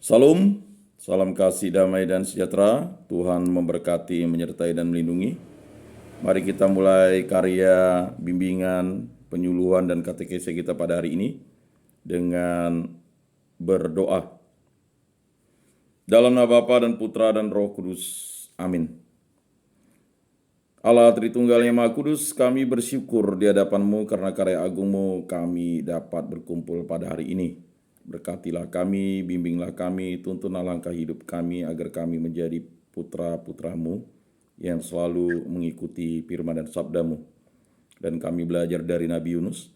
Salam, salam kasih, damai, dan sejahtera. Tuhan memberkati, menyertai, dan melindungi. Mari kita mulai karya bimbingan, penyuluhan, dan katekese kita pada hari ini dengan berdoa. Dalam nama Bapa dan Putra dan Roh Kudus. Amin. Allah Tritunggal yang Maha Kudus, kami bersyukur di hadapan-Mu karena karya agung-Mu kami dapat berkumpul pada hari ini. Berkatilah kami, bimbinglah kami, tuntunlah langkah hidup kami agar kami menjadi putra-putra-Mu yang selalu mengikuti firman dan sabda-Mu. Dan kami belajar dari Nabi Yunus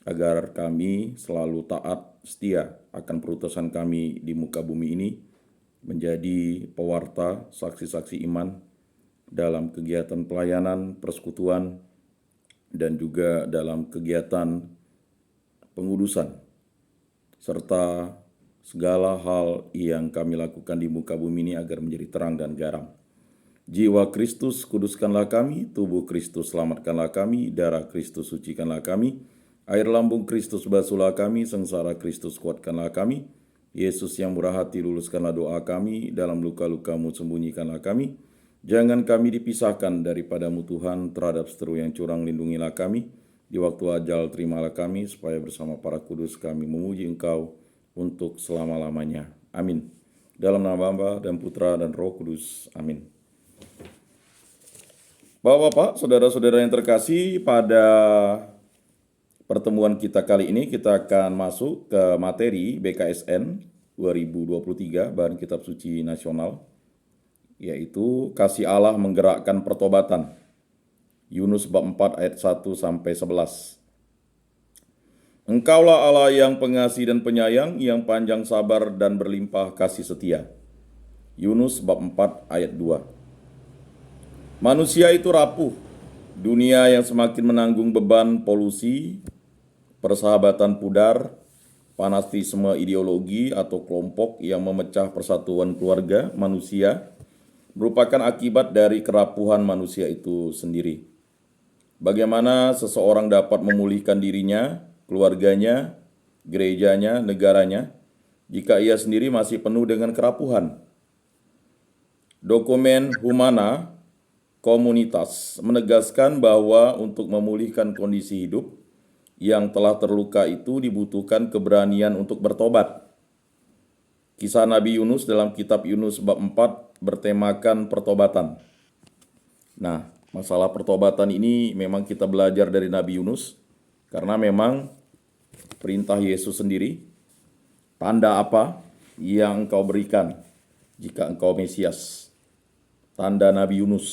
agar kami selalu taat, setia akan perutusan kami di muka bumi ini, menjadi pewarta, saksi-saksi iman dalam kegiatan pelayanan, persekutuan, dan juga dalam kegiatan pengudusan, serta segala hal yang kami lakukan di muka bumi ini agar menjadi terang dan garam. Jiwa Kristus kuduskanlah kami, tubuh Kristus selamatkanlah kami, darah Kristus sucikanlah kami, air lambung Kristus basuhlah kami, sengsara Kristus kuatkanlah kami, Yesus yang murah hati luluskanlah doa kami, dalam luka-luka-Mu sembunyikanlah kami, jangan kami dipisahkan daripadamu Tuhan, terhadap seteru yang curang lindungilah kami, di waktu ajal terimalah kami, supaya bersama para kudus kami memuji Engkau untuk selama-lamanya. Amin. Dalam nama Bapa dan Putra dan Roh Kudus. Amin. Bapak-bapak, saudara-saudara yang terkasih, pada pertemuan kita kali ini kita akan masuk ke materi BKSN 2023, Bahan Kitab Suci Nasional, yaitu kasih Allah menggerakkan pertobatan. Yunus bab 4 ayat 1-11. Engkaulah Allah yang pengasih dan penyayang, yang panjang sabar dan berlimpah kasih setia. Yunus bab 4 ayat 2. Manusia itu rapuh, dunia yang semakin menanggung beban polusi, persahabatan pudar, fanatisme ideologi atau kelompok yang memecah persatuan keluarga manusia, merupakan akibat dari kerapuhan manusia itu sendiri. Bagaimana seseorang dapat memulihkan dirinya, keluarganya, gerejanya, negaranya, jika ia sendiri masih penuh dengan kerapuhan? Dokumen Humana Komunitas menegaskan bahwa untuk memulihkan kondisi hidup yang telah terluka itu dibutuhkan keberanian untuk bertobat. Kisah Nabi Yunus dalam kitab Yunus bab 4 bertemakan pertobatan. Nah, masalah pertobatan ini memang kita belajar dari Nabi Yunus, karena memang perintah Yesus sendiri, tanda apa yang engkau berikan jika engkau Mesias? Tanda Nabi Yunus,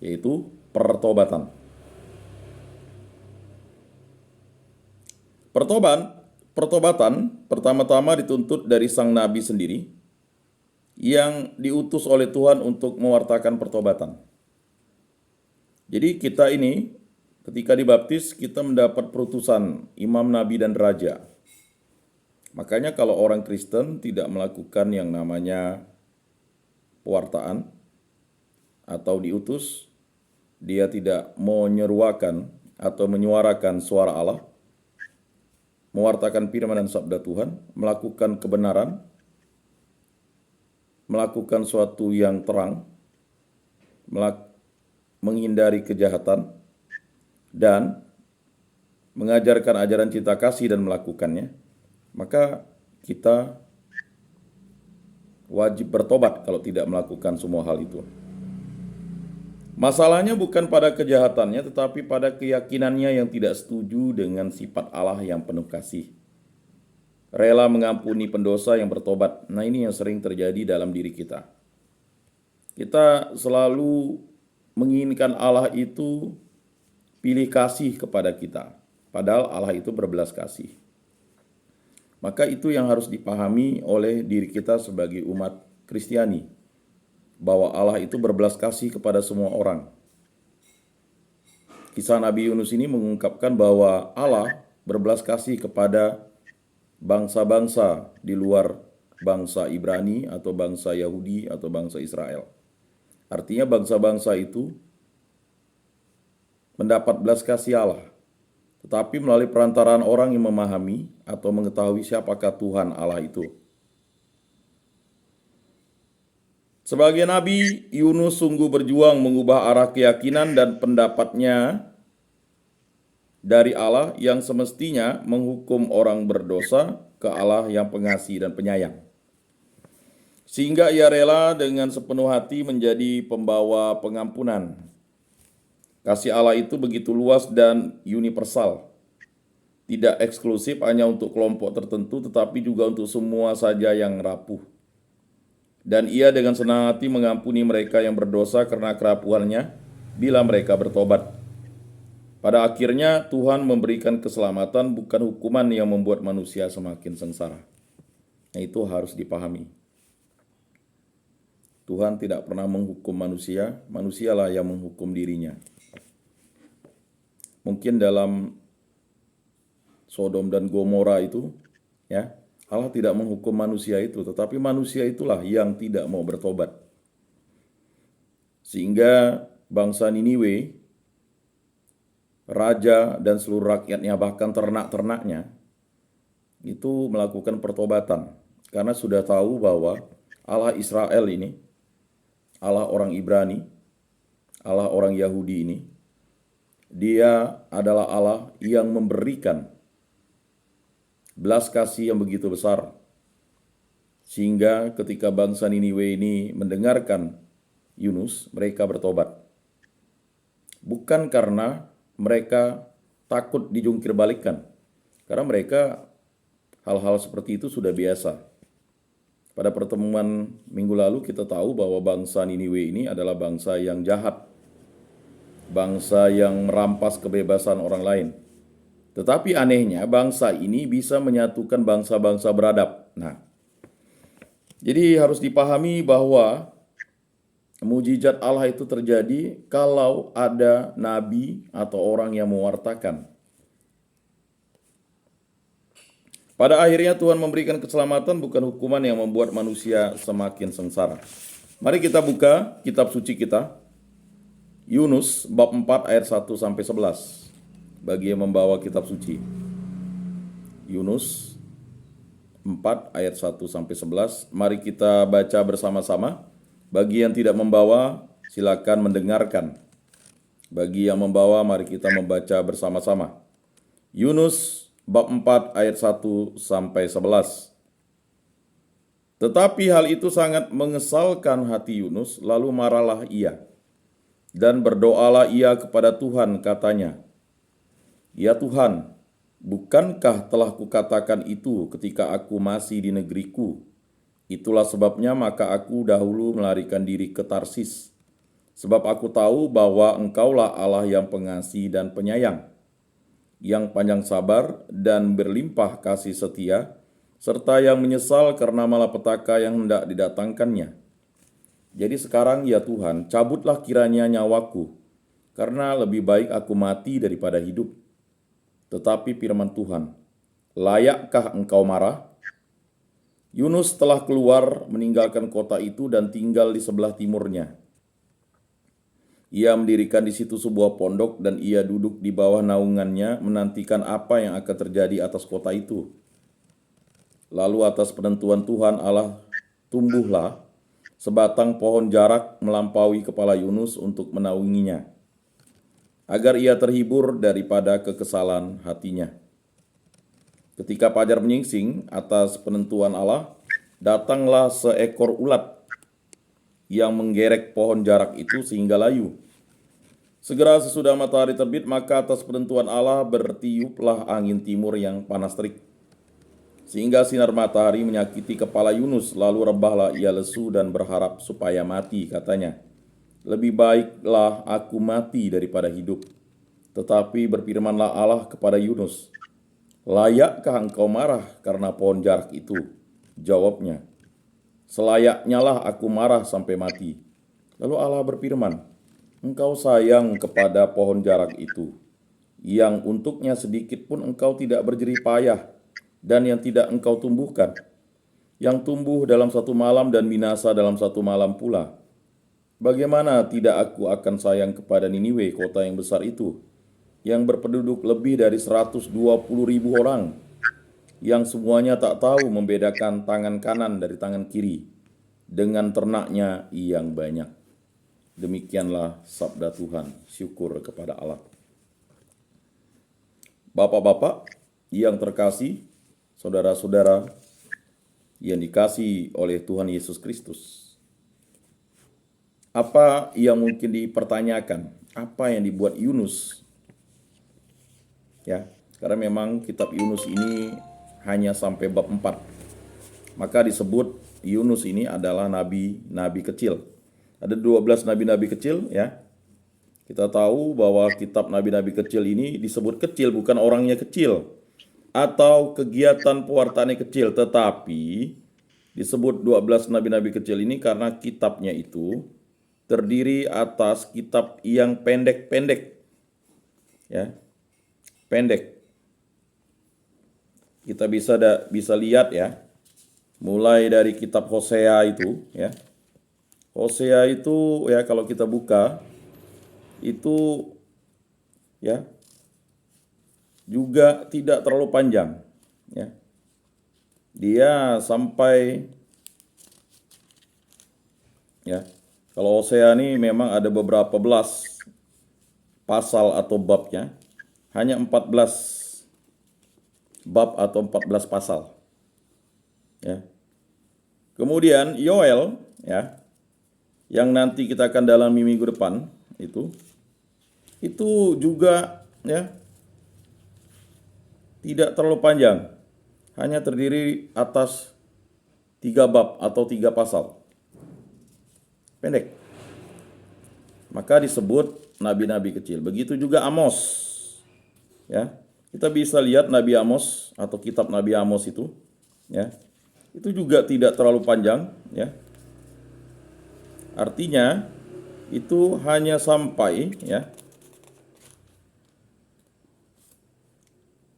yaitu pertobatan. Pertobatan pertama-tama dituntut dari sang Nabi sendiri, yang diutus oleh Tuhan untuk mewartakan pertobatan. Jadi kita ini ketika dibaptis kita mendapat perutusan imam, nabi, dan raja. Makanya kalau orang Kristen tidak melakukan yang namanya pewartaan atau diutus, dia tidak menyeruakan atau menyuarakan suara Allah, mewartakan firman dan sabda Tuhan, melakukan kebenaran, melakukan suatu yang terang, menghindari kejahatan, dan mengajarkan ajaran cinta kasih dan melakukannya, maka kita wajib bertobat kalau tidak melakukan semua hal itu. Masalahnya bukan pada kejahatannya, tetapi pada keyakinannya yang tidak setuju dengan sifat Allah yang penuh kasih. Rela mengampuni pendosa yang bertobat. Nah, ini yang sering terjadi dalam diri kita. Kita selalu menginginkan Allah itu pilih kasih kepada kita, padahal Allah itu berbelas kasih. Maka itu yang harus dipahami oleh diri kita sebagai umat Kristiani, bahwa Allah itu berbelas kasih kepada semua orang. Kisah Nabi Yunus ini mengungkapkan bahwa Allah berbelas kasih kepada bangsa-bangsa di luar bangsa Ibrani atau bangsa Yahudi atau bangsa Israel. Artinya bangsa-bangsa itu mendapat belas kasih Allah, tetapi melalui perantaraan orang yang memahami atau mengetahui siapakah Tuhan Allah itu. Sebagai nabi, Yunus sungguh berjuang mengubah arah keyakinan dan pendapatnya dari Allah yang semestinya menghukum orang berdosa ke Allah yang pengasih dan penyayang. Sehingga ia rela dengan sepenuh hati menjadi pembawa pengampunan. Kasih Allah itu begitu luas dan universal. Tidak eksklusif hanya untuk kelompok tertentu, tetapi juga untuk semua saja yang rapuh. Dan ia dengan senang hati mengampuni mereka yang berdosa karena kerapuhannya bila mereka bertobat. Pada akhirnya Tuhan memberikan keselamatan, bukan hukuman yang membuat manusia semakin sengsara. Nah, itu harus dipahami. Tuhan tidak pernah menghukum manusia, manusialah yang menghukum dirinya. Mungkin dalam Sodom dan Gomora itu, ya, Allah tidak menghukum manusia itu, tetapi manusia itulah yang tidak mau bertobat. Sehingga bangsa Niniwe, raja dan seluruh rakyatnya, bahkan ternak-ternaknya, itu melakukan pertobatan. Karena sudah tahu bahwa Allah Israel ini, Allah orang Ibrani, Allah orang Yahudi ini, Dia adalah Allah yang memberikan belas kasih yang begitu besar. Sehingga ketika bangsa Niniwe ini mendengarkan Yunus, mereka bertobat. Bukan karena mereka takut dijungkir balikan, karena mereka hal-hal seperti itu sudah biasa. Pada pertemuan minggu lalu kita tahu bahwa bangsa Niniwe ini adalah bangsa yang jahat, bangsa yang merampas kebebasan orang lain. Tetapi anehnya bangsa ini bisa menyatukan bangsa-bangsa beradab. Nah, jadi harus dipahami bahwa mujizat Allah itu terjadi kalau ada nabi atau orang yang mewartakan. Pada akhirnya Tuhan memberikan keselamatan, bukan hukuman yang membuat manusia semakin sengsara. Mari kita buka kitab suci kita, Yunus bab 4 ayat 1-11. Bagi yang membawa kitab suci, Yunus 4 ayat 1-11. Mari kita baca bersama-sama. Bagi yang tidak membawa, silakan mendengarkan. Bagi yang membawa, mari kita membaca bersama-sama. Yunus bab 4 ayat 1-11. Tetapi hal itu sangat mengesalkan hati Yunus, lalu marahlah ia. Dan berdoalah ia kepada Tuhan, katanya, "Ya Tuhan, bukankah telah kukatakan itu ketika aku masih di negeriku? Itulah sebabnya maka aku dahulu melarikan diri ke Tarsis. Sebab aku tahu bahwa Engkaulah Allah yang pengasih dan penyayang, yang panjang sabar dan berlimpah kasih setia, serta yang menyesal karena malapetaka yang hendak didatangkannya. Jadi sekarang ya Tuhan, cabutlah kiranya nyawaku, karena lebih baik aku mati daripada hidup." Tetapi firman Tuhan, "Layakkah engkau marah?" Yunus telah keluar meninggalkan kota itu dan tinggal di sebelah timurnya. Ia mendirikan di situ sebuah pondok dan ia duduk di bawah naungannya menantikan apa yang akan terjadi atas kota itu. Lalu atas penentuan Tuhan Allah tumbuhlah sebatang pohon jarak melampaui kepala Yunus untuk menaunginya, agar ia terhibur daripada kekesalan hatinya. Ketika fajar menyingsing atas penentuan Allah, datanglah seekor ulat yang menggerek pohon jarak itu sehingga layu. Segera sesudah matahari terbit, maka atas penentuan Allah bertiuplah angin timur yang panas terik, sehingga sinar matahari menyakiti kepala Yunus. Lalu rebahlah ia lesu dan berharap supaya mati, katanya, "Lebih baiklah aku mati daripada hidup." Tetapi berfirmanlah Allah kepada Yunus, "Layakkah engkau marah karena pohon jarak itu?" Jawabnya, "Selayaknya lah aku marah sampai mati." Lalu Allah berfirman, "Engkau sayang kepada pohon jarak itu, yang untuknya sedikit pun engkau tidak berjerih payah, dan yang tidak engkau tumbuhkan, yang tumbuh dalam satu malam dan binasa dalam satu malam pula. Bagaimana tidak aku akan sayang kepada Niniwe, kota yang besar itu, yang berpenduduk lebih dari 120.000 orang, yang semuanya tak tahu membedakan tangan kanan dari tangan kiri, dengan ternaknya yang banyak. Demikianlah sabda Tuhan. Syukur kepada Allah. Bapak-bapak yang terkasih, saudara-saudara yang dikasihi oleh Tuhan Yesus Kristus. Apa yang mungkin dipertanyakan? Apa yang dibuat Yunus? Ya, karena memang kitab Yunus ini hanya sampai bab 4. Maka disebut Yunus ini adalah nabi-nabi kecil. Ada 12 nabi-nabi kecil, ya. Kita tahu bahwa kitab nabi-nabi kecil ini disebut kecil bukan orangnya kecil atau kegiatan pewartaannya kecil, tetapi disebut 12 nabi-nabi kecil ini karena kitabnya itu terdiri atas kitab yang pendek-pendek. Ya. Pendek. Kita bisa lihat ya. Mulai dari kitab Hosea itu ya. Hosea itu ya kalau kita buka itu ya juga tidak terlalu panjang ya. Dia sampai ya. Kalau Hosea ini memang ada beberapa belas pasal atau babnya, hanya 14 bab atau 14 pasal. Ya. Kemudian Yoel ya, yang nanti kita akan dalami minggu depan itu juga ya tidak terlalu panjang, hanya terdiri atas 3 bab atau 3 pasal. Pendek. Maka disebut nabi-nabi kecil. Begitu juga Amos. Ya. Kita bisa lihat Nabi Amos atau kitab Nabi Amos itu, ya. Itu juga tidak terlalu panjang, ya. Artinya itu hanya sampai ya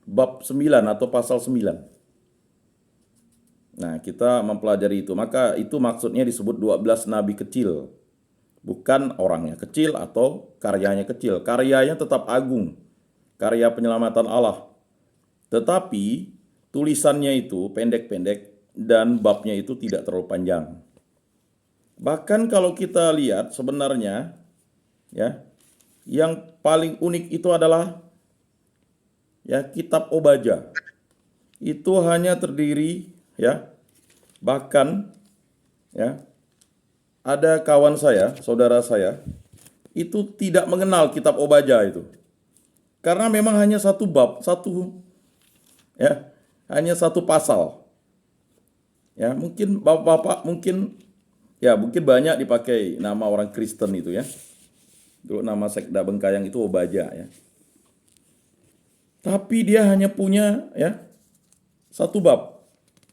bab 9 atau pasal 9. Nah, kita mempelajari itu. Maka itu maksudnya disebut 12 nabi kecil. Bukan orangnya kecil atau karyanya kecil. Karyanya tetap agung. Karya penyelamatan Allah. Tetapi tulisannya itu pendek-pendek dan babnya itu tidak terlalu panjang. Bahkan kalau kita lihat sebenarnya ya, yang paling unik itu adalah ya kitab Obadja. Itu hanya terdiri ya, bahkan ya ada kawan saya, saudara saya itu tidak mengenal kitab Obadja itu, karena memang hanya satu bab, ya, hanya satu pasal. Ya mungkin bapak-bapak mungkin banyak dipakai nama orang Kristen itu ya. Dulu nama sekda Bengkayang itu Obadja ya. Tapi dia hanya punya ya satu bab.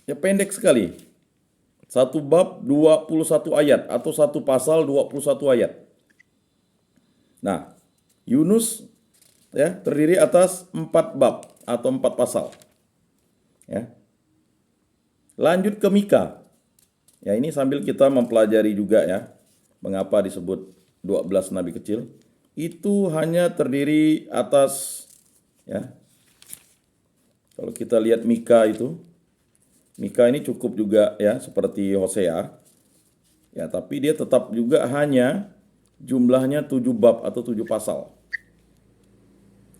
Ya pendek sekali. Satu bab 21 ayat atau satu pasal 21 ayat. Nah, Yunus ya terdiri atas 4 bab atau 4 pasal. Ya. Lanjut ke Mika. Ya, ini sambil kita mempelajari juga ya mengapa disebut 12 nabi kecil. Itu hanya terdiri atas ya. Kalau kita lihat Mika itu, Mika ini cukup juga ya seperti Hosea. Ya, tapi dia tetap juga hanya jumlahnya 7 bab atau 7 pasal.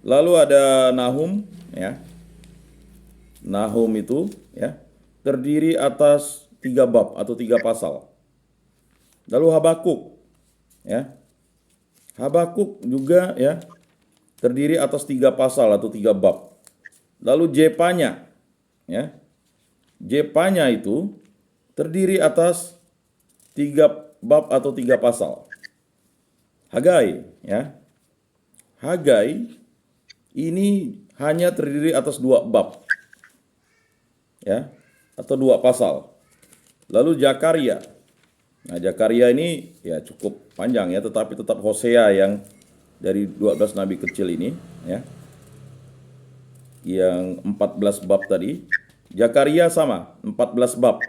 Lalu ada Nahum ya. Nahum itu ya terdiri atas 3 bab atau 3 pasal. Lalu Habakuk ya. Habakuk juga ya terdiri atas 3 pasal atau 3 bab. Lalu Jepanya ya. Jepanya itu terdiri atas 3 bab atau 3 pasal. Hagai ya. Hagai ini hanya terdiri atas 2 bab. Ya, atau 2 pasal. Lalu Zakaria. Nah, Zakaria ini ya cukup panjang ya, tetapi tetap Hosea yang dari 12 nabi kecil ini ya. Yang 14 bab tadi, Zakaria sama, 14 bab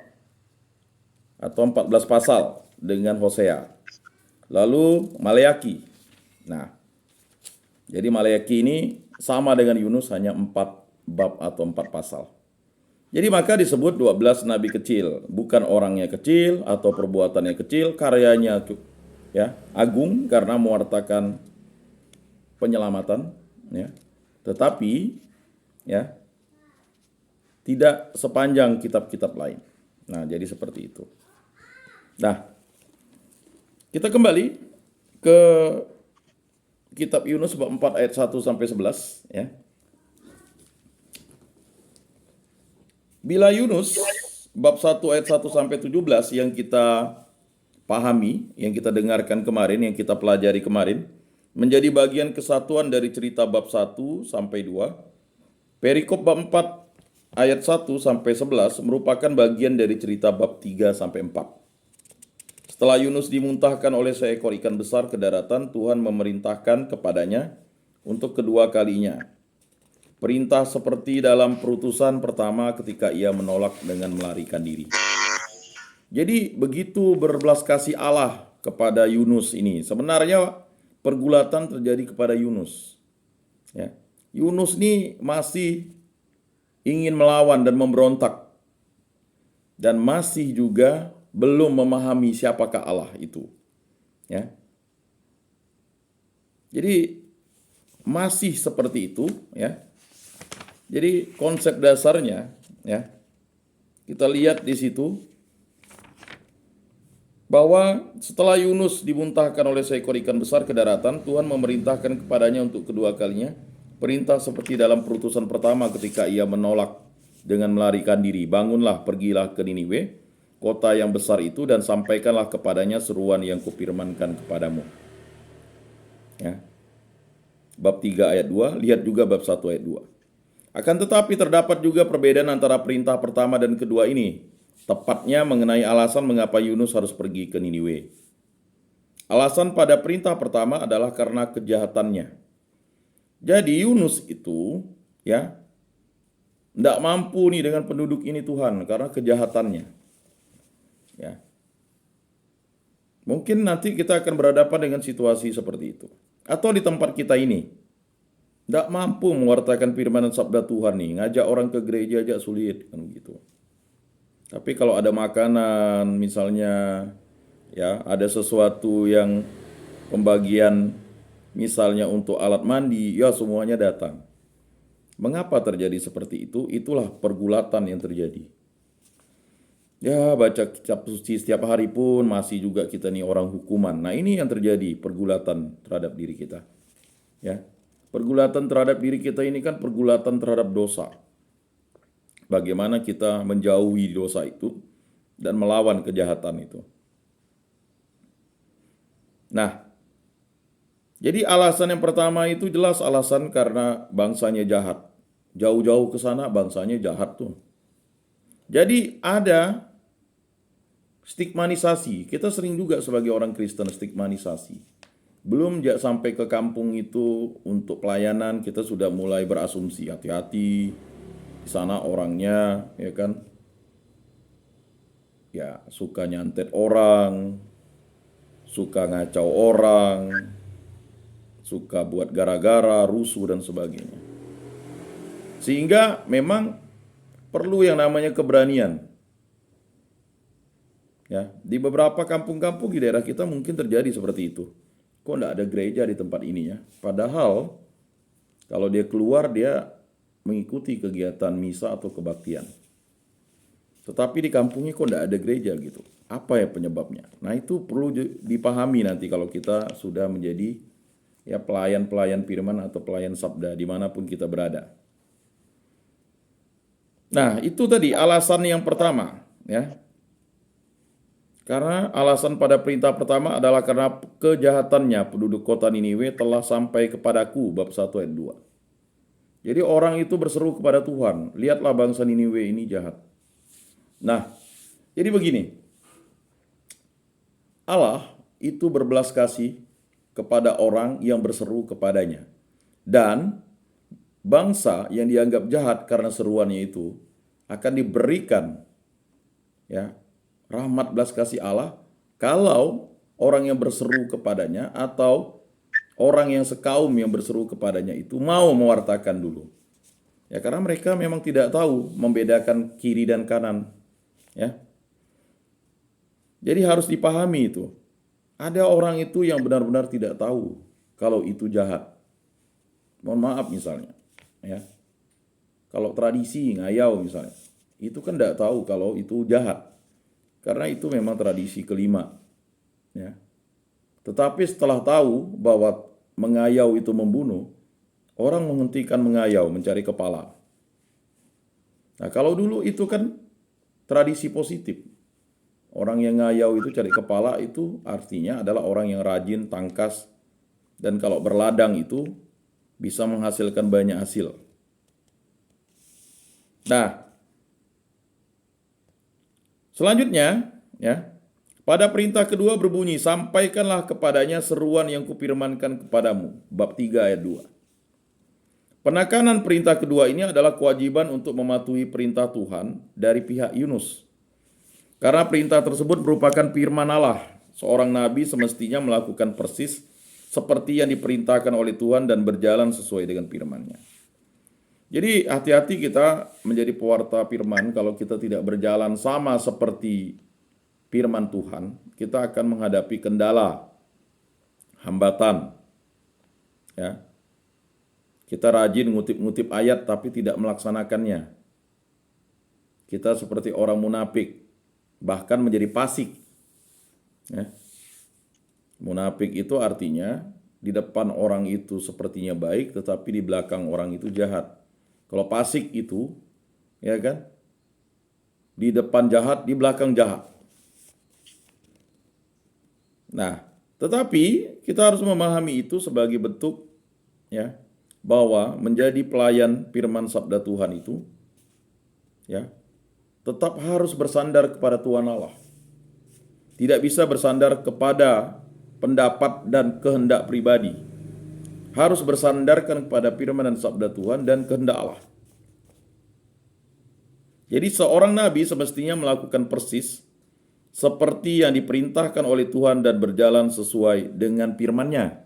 atau 14 pasal dengan Hosea. Lalu Maleaki. Nah, jadi Maleaki ini sama dengan Yunus, hanya 4 bab atau 4 pasal. Jadi maka disebut 12 nabi kecil, bukan orangnya kecil atau perbuatannya kecil, karyanya ya agung karena mewartakan penyelamatan, ya. Tetapi ya tidak sepanjang kitab-kitab lain. Nah, jadi seperti itu. Nah, kita kembali ke kitab Yunus bab 4 ayat 1 sampai 11 ya. Bila Yunus bab 1 ayat 1 sampai 17 yang kita pahami, yang kita dengarkan kemarin, yang kita pelajari kemarin, menjadi bagian kesatuan dari cerita bab 1 sampai 2, perikop bab 4 ayat 1 sampai 11 merupakan bagian dari cerita bab 3 sampai 4. Setelah Yunus dimuntahkan oleh seekor ikan besar ke daratan, Tuhan memerintahkan kepadanya untuk kedua kalinya. Perintah seperti dalam perutusan pertama ketika ia menolak dengan melarikan diri. Jadi begitu berbelas kasih Allah kepada Yunus ini. Sebenarnya pergulatan terjadi kepada Yunus. Ya. Yunus ini masih ingin melawan dan memberontak. Dan masih juga belum memahami siapakah Allah itu. Ya. Jadi masih seperti itu, ya. Jadi konsep dasarnya, ya, kita lihat di situ bahwa setelah Yunus dimuntahkan oleh seekor ikan besar ke daratan, Tuhan memerintahkan kepadanya untuk kedua kalinya, perintah seperti dalam perutusan pertama ketika ia menolak dengan melarikan diri. Bangunlah, pergilah ke Niniwe, kota yang besar itu, dan sampaikanlah kepadanya seruan yang kupirmankan kepadamu. Ya. Bab 3 ayat 2, lihat juga bab 1 ayat 2. Akan tetapi terdapat juga perbedaan antara perintah pertama dan kedua ini, tepatnya mengenai alasan mengapa Yunus harus pergi ke Niniwe. Alasan pada perintah pertama adalah karena kejahatannya. Jadi Yunus itu ya tidak mampu nih dengan penduduk ini Tuhan karena kejahatannya. Ya. Mungkin nanti kita akan berhadapan dengan situasi seperti itu. Atau di tempat kita ini, tidak mampu mewartakan firman dan sabda Tuhan nih, ngajak orang ke gereja aja sulit kan gitu. Tapi kalau ada makanan misalnya, ya ada sesuatu yang pembagian misalnya untuk alat mandi, ya semuanya datang. Mengapa terjadi seperti itu? Itulah pergulatan yang terjadi. Ya baca kitab suci setiap hari pun masih juga kita nih orang hukuman. Nah ini yang terjadi, pergulatan terhadap diri kita. Ya. Pergulatan terhadap diri kita ini kan pergulatan terhadap dosa. Bagaimana kita menjauhi dosa itu dan melawan kejahatan itu. Nah, jadi alasan yang pertama itu jelas alasan karena bangsanya jahat. Jauh-jauh ke sana bangsanya jahat tuh. Jadi ada stigmanisasi. Kita sering juga sebagai orang Kristen stigmanisasi. Belum sampai ke kampung itu untuk pelayanan kita sudah mulai berasumsi hati-hati di sana orangnya ya kan ya suka nyantet orang, suka ngacau orang, suka buat gara-gara, rusuh dan sebagainya. Sehingga memang perlu yang namanya keberanian. Ya, di beberapa kampung-kampung di daerah kita mungkin terjadi seperti itu. Kok enggak ada gereja di tempat ini ya? Padahal kalau dia keluar dia mengikuti kegiatan misa atau kebaktian. Tetapi di kampungnya kok enggak ada gereja gitu. Apa ya penyebabnya? Nah itu perlu dipahami nanti kalau kita sudah menjadi ya pelayan-pelayan firman atau pelayan sabda dimanapun kita berada. Nah itu tadi alasan yang pertama ya. Karena alasan pada perintah pertama adalah karena kejahatannya penduduk kota Niniwe telah sampai kepadaku, bab 1 ayat 2. Jadi orang itu berseru kepada Tuhan, lihatlah bangsa Niniwe ini jahat. Nah, jadi begini, Allah itu berbelas kasih kepada orang yang berseru kepadanya. Dan bangsa yang dianggap jahat karena seruannya itu akan diberikan ya rahmat belas kasih Allah kalau orang yang berseru kepadanya atau orang yang sekaum yang berseru kepadanya itu mau mewartakan dulu. Ya, karena mereka memang tidak tahu membedakan kiri dan kanan. Ya. Jadi harus dipahami itu. Ada orang itu yang benar-benar tidak tahu kalau itu jahat. Mohon maaf misalnya. Ya. Kalau tradisi ngayau misalnya, itu kan tidak tahu kalau itu jahat. Karena itu memang tradisi kelima. Ya. Tetapi setelah tahu bahwa mengayau itu membunuh, orang menghentikan mengayau, mencari kepala. Nah, kalau dulu itu kan tradisi positif. Orang yang ngayau itu cari kepala itu artinya adalah orang yang rajin, tangkas, dan kalau berladang itu bisa menghasilkan banyak hasil. Nah, selanjutnya, ya, pada perintah kedua berbunyi, sampaikanlah kepadanya seruan yang kupirmankan kepadamu. Bab 3 ayat 2. Penekanan perintah kedua ini adalah kewajiban untuk mematuhi perintah Tuhan dari pihak Yunus. Karena perintah tersebut merupakan firman Allah. Seorang nabi semestinya melakukan persis seperti yang diperintahkan oleh Tuhan dan berjalan sesuai dengan firman-Nya. Jadi hati-hati kita menjadi pewarta firman. Kalau kita tidak berjalan sama seperti firman Tuhan, kita akan menghadapi kendala, hambatan. Ya. Kita rajin ngutip-ngutip ayat tapi tidak melaksanakannya. Kita seperti orang munafik, bahkan menjadi fasik. Ya. Munafik itu artinya di depan orang itu sepertinya baik, tetapi di belakang orang itu jahat. Kalau fasik itu, ya kan, di depan jahat, di belakang jahat. Nah, tetapi kita harus memahami itu sebagai bentuk, ya, bahwa menjadi pelayan firman sabda Tuhan itu, ya, tetap harus bersandar kepada Tuhan Allah. Tidak bisa bersandar kepada pendapat dan kehendak pribadi. Harus bersandarkan kepada firman dan sabda Tuhan dan kehendak Allah. Jadi seorang nabi semestinya melakukan persis seperti yang diperintahkan oleh Tuhan dan berjalan sesuai dengan firman-Nya.